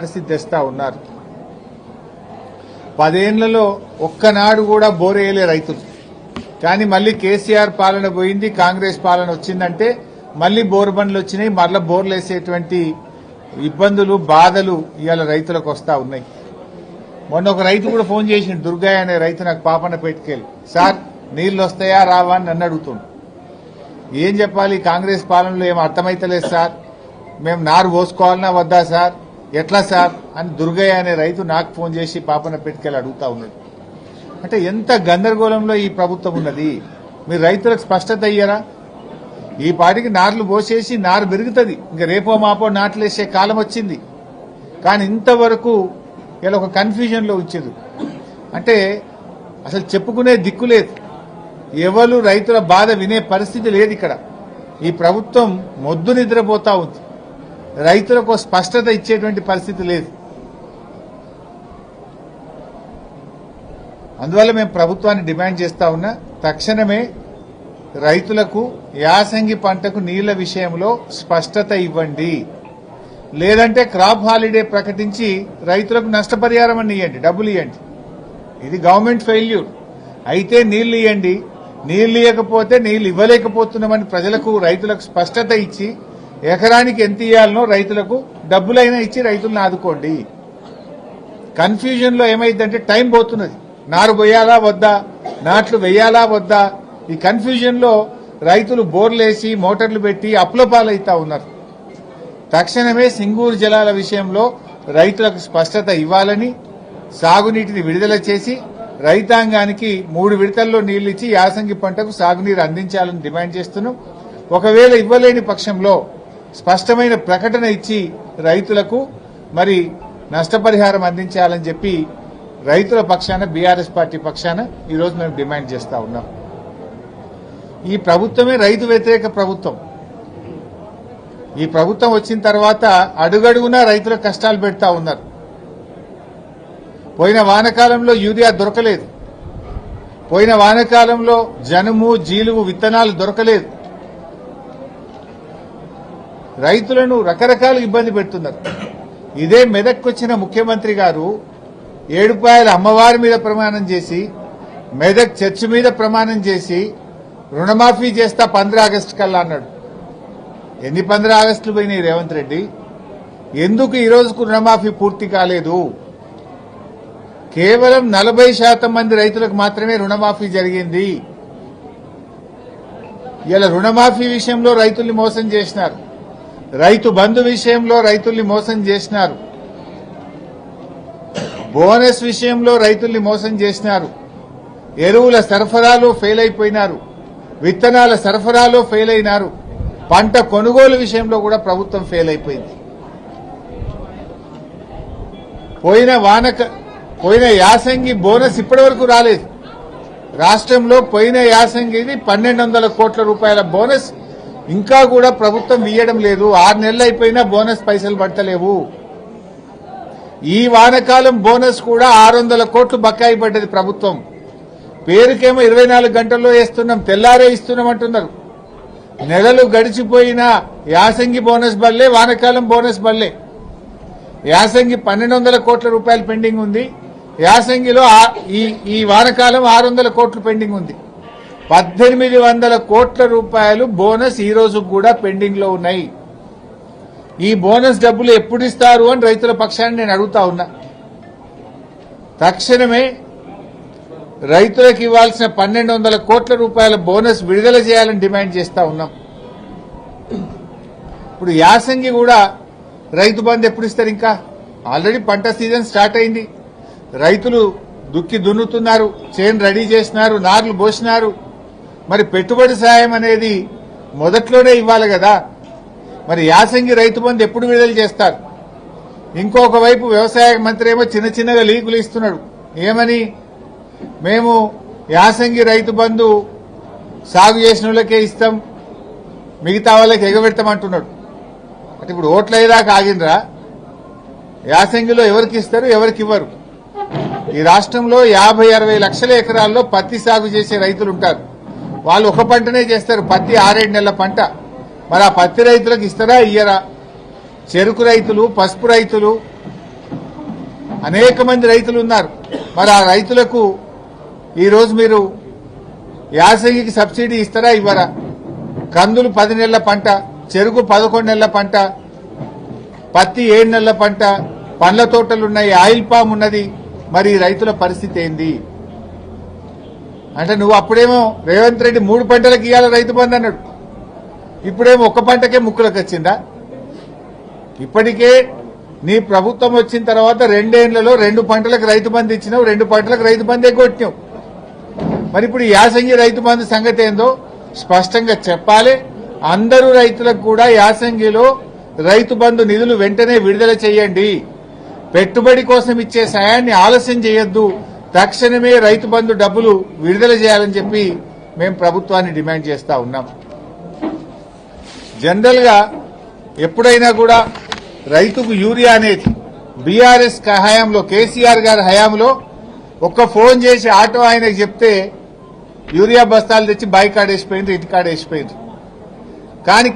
పరిస్థితి తెస్తా ఉన్నారు. 10 ఏళ్లలో ఒక్కనాడు కూడా బోరేయలే రైతులు. కానీ మళ్ళీ కేసీఆర్ పాలన పోయింది, కాంగ్రెస్ పాలన వచ్చిందంటే మళ్ళీ బోర్ బండ్లు వచ్చినాయి, మళ్ళీ బోర్లు వేసేటువంటి ఇబ్బందులు బాధలు ఇవాళ రైతులకు వస్తా ఉన్నాయి. మొన్న ఒక రైతు కూడా ఫోన్ చేసిండు, దుర్గయ్య అనే రైతు నాకు పాపన పెట్టుకెళ్ళి, సార్ నీళ్లు వస్తాయా రావా అని నన్ను అడుగుతుండు. ఏం చెప్పాలి, కాంగ్రెస్ పాలనలో ఏం అర్థమైతలేదు సార్, మేము నారు పోసుకోవాలన్నా వద్దా సార్, ఎట్లా సార్ అని దుర్గయ్య అనే రైతు నాకు ఫోన్ చేసి పాపన పెట్టుకెళ్ళి అడుగుతా ఉన్నాడు. అంటే ఎంత గందరగోళంలో ఈ ప్రభుత్వం ఉన్నది. మీరు రైతులకు స్పష్టత అయ్యారా? ఈ పాటికి నార్లు పోసేసి నారు పెరుగుతుంది, ఇంకా రేపో మాపో నాట్లు వేసే కాలం వచ్చింది. కానీ ఇంతవరకు ఇలా ఒక కన్ఫ్యూజన్ లో ఉంచారు. అంటే అసలు చెప్పుకునే దిక్కు లేదు, ఎవరు రైతుల బాధ వినే పరిస్థితి లేదు. ఇక్కడ ఈ ప్రభుత్వం మొద్దు నిద్రపోతా ఉంది, రైతులకు స్పష్టత ఇచ్చేటువంటి పరిస్థితి లేదు. అందువల్ల మేము ప్రభుత్వాన్ని డిమాండ్ చేస్తా ఉన్నా, తక్షణమే రైతులకు యాసంగి పంటకు నీళ్ల విషయంలో స్పష్టత ఇవ్వండి, లేదంటే క్రాప్ హాలిడే ప్రకటించి రైతులకు నష్టపరిహారం అని ఇవ్వండి, డబ్బులు ఇవ్వండి. ఇది గవర్నమెంట్ ఫెయిల్యూర్. అయితే నీళ్లు ఇవ్వండి, నీళ్లు ఇవ్వకపోతే నీళ్లు ఇవ్వలేకపోతున్నామని ప్రజలకు రైతులకు స్పష్టత ఇచ్చి ఎకరానికి ఎంత ఇవ్వాలనో రైతులకు డబ్బులైనా ఇచ్చి రైతులను ఆదుకోండి. కన్ఫ్యూజన్ లో ఏమైందంటే టైం పోతున్నది, నారు పోయాలా వద్దా, నాట్లు వేయాలా వద్దా, ఈ కన్ఫ్యూజన్ లో రైతులు బోర్లేసి మోటార్లు పెట్టి అప్లపాలైతా ఉన్నారు. తక్షణమే సింగూరు జలాల విషయంలో రైతులకు స్పష్టత ఇవ్వాలని, సాగునీటిని విడుదల చేసి రైతాంగానికి 3 విడతల్లో నీళ్లు ఇచ్చి యాసంగి పంటకు సాగునీరు అందించాలని డిమాండ్ చేస్తున్నాం. ఒకవేళ ఇవ్వలేని పక్షంలో స్పష్టమైన ప్రకటన ఇచ్చి రైతులకు మరి నష్టపరిహారం అందించాలని చెప్పి రైతుల పక్షాన, బీఆర్ఎస్ పార్టీ పక్షాన ఈరోజు మేము డిమాండ్ చేస్తా ఉన్నాం. ఈ ప్రభుత్వమే రైతు వ్యతిరేక ప్రభుత్వం. ఈ ప్రభుత్వం వచ్చిన తర్వాత అడుగడుగునా రైతుల కష్టాలు పెడతా ఉన్నారు. పోయిన వానకాలంలో యూరియా దొరకలేదు, పోయిన వానకాలంలో జనుము జీలుగు విత్తనాలు దొరకలేదు. రైతులను రకరకాల ఇబ్బంది పెడుతున్నారు. ఇదే మెదక్కొచ్చిన ముఖ్యమంత్రి గారు ఏడుపాయల అమ్మవారి మీద ప్రమాణం చేసి, మెదక్ చర్చి మీద ప్రమాణం చేసి రుణమాఫీ చేస్తా 15 ఆగస్టు కల్లా అన్నాడు. ఎన్ని 15 ఆగస్టులు పోయినాయి రేవంత్ రెడ్డి? ఎందుకు ఈ రోజుకు రుణమాఫీ పూర్తి కాలేదు? కేవలం 40% మంది రైతులకు మాత్రమే రుణమాఫీ జరిగింది. ఇలా రుణమాఫీ విషయంలో రైతుల్ని మోసం చేసినారు, రైతు బంధు విషయంలో రైతుల్ని మోసం చేసినారు, బోనస్ విషయంలో రైతుల్ని మోసం చేసినారు, ఎరువుల సరఫరాలో ఫెయిల్ అయిపోయినారు, విత్తనాల సరఫరాలో ఫెయిల్ అయినారు, పంట కొనుగోలు విషయంలో కూడా ప్రభుత్వం ఫెయిల్ అయిపోయింది. పోయిన యాసంగి బోనస్ ఇప్పటి వరకు రాలేదు. రాష్ట్రంలో పోయిన యాసంగిది 1200 కోట్ల రూపాయల బోనస్ ఇంకా కూడా ప్రభుత్వం ఇయ్యడం లేదు. 6 నెలలు అయిపోయినా బోనస్ పైసలు పడతలేవు. ఈ వానకాలం బోనస్ కూడా 600 కోట్లు బకాయి పడ్డది ప్రభుత్వం. పేరుకేమో 24 గంటల్లో వేస్తున్నాం, తెల్లారే ఇస్తున్నాం అంటున్నారు. నెలలు గడిచిపోయినా యాసంగి బోనస్ బల్లే, వానకాలం బోనస్ బల్లే. యాసంగి 1200 కోట్ల రూపాయలు పెండింగ్ ఉంది, యాసంగిలో ఈ వానకాలం 600 కోట్లు పెండింగ్ ఉంది. 1800 కోట్ల రూపాయలు బోనస్ ఈ రోజు కూడా పెండింగ్ లో ఉన్నాయి. ఈ బోనస్ డబ్బులు ఎప్పుడు ఇస్తారు అని రైతుల పక్షాన్ని నేను అడుగుతా ఉన్నా. తక్షణమే రైతులకు ఇవ్వాల్సిన 1200 కోట్ల రూపాయల బోనస్ విడుదల చేయాలని డిమాండ్ చేస్తా ఉన్నాం. ఇప్పుడు యాసంగి కూడా రైతు బంధు ఎప్పుడు ఇస్తారు? ఇంకా ఆల్రెడీ పంట సీజన్ స్టార్ట్ అయింది, రైతులు దుక్కి దున్నుతున్నారు, చేను రెడీ చేసినారు, నార్లు పోసినారు. మరి పెట్టుబడి సాయం అనేది మొదట్లోనే ఇవ్వాలి కదా. మరి యాసంగి రైతు బంధు ఎప్పుడు విడుదల చేస్తారు? ఇంకొక వైపు వ్యవసాయ మంత్రి ఏమో చిన్నగా లీకులు ఇస్తున్నాడు. ఏమని? మేము యాసంగి రైతు బంధు సాగు చేసిన వాళ్ళకే ఇస్తాం, మిగతా వాళ్ళకి ఎగబెడతామంటున్నాడు. అంటే ఇప్పుడు ఓట్లు అయ్యేదాకా ఆగినరా? యాసంగిలో ఎవరికి ఇస్తారు, ఎవరికి ఇవ్వరు? ఈ రాష్ట్రంలో 50-60 లక్షల ఎకరాల్లో పత్తి సాగు చేసే రైతులు ఉంటారు. వాళ్ళు ఒక పంటనే చేస్తారు, పత్తి 6-7 నెలల పంట. మరి ఆ పత్తి రైతులకు ఇస్తారా ఇయ్యరా? చెరుకు రైతులు, పసుపు రైతులు, అనేక మంది రైతులు ఉన్నారు. మరి ఆ రైతులకు ఈరోజు మీరు యాసంగికి సబ్సిడీ ఇస్తారా ఇవ్వరా? కందులు 10 నెలల పంట, చెరుకు 11 నెలల పంట, పత్తి 7 నెలల పంట, పండ్ల తోటలున్నాయి, ఆయిల్ పామ్ ఉన్నది. మరి ఈ రైతుల పరిస్థితి ఏంది అంటే నువ్వు అప్పుడేమో రేవంత్ రెడ్డి 3 పంటలకు ఇవ్వాలి రైతు బంధు అన్నాడు, ఇప్పుడేమో ఒక్క పంటకే ముక్కులకు వచ్చిందా? ఇప్పటికే నీ ప్రభుత్వం వచ్చిన తర్వాత 2 ఏళ్లలో 2 పంటలకు రైతు బంధు ఇచ్చినావు, 2 పంటలకు రైతు బంధు ఎగ్గొట్టినావు. మరి ఇప్పుడు యాసంగి రైతు బంధు సంగతి ఏందో స్పష్టంగా చెప్పాలి. అందరూ రైతులకు కూడా యాసంగిలో రైతు బంధు నిధులు వెంటనే విడుదల చేయండి. పెట్టుబడి కోసం ఇచ్చే సాయాన్ని ఆలస్యం చేయొద్దు. తక్షణమే రైతు బంధు డబ్బులు విడుదల చేయాలని చెప్పి మేము ప్రభుత్వాన్ని డిమాండ్ చేస్తా ఉన్నాం. జనరల్ గా ఎప్పుడైనా కూడా రైతుకు యూరియా అనేది బీఆర్ఎస్ హయాంలో, కేసీఆర్ గారి హయాంలో ఒక్క ఫోన్ చేసి ఆటో ఆయనకు చెప్తే యూరియా బస్తాలు తెచ్చి బాయి కాడేసిపోయింది, ఇంటి కాడేసిపోయింది. కానీ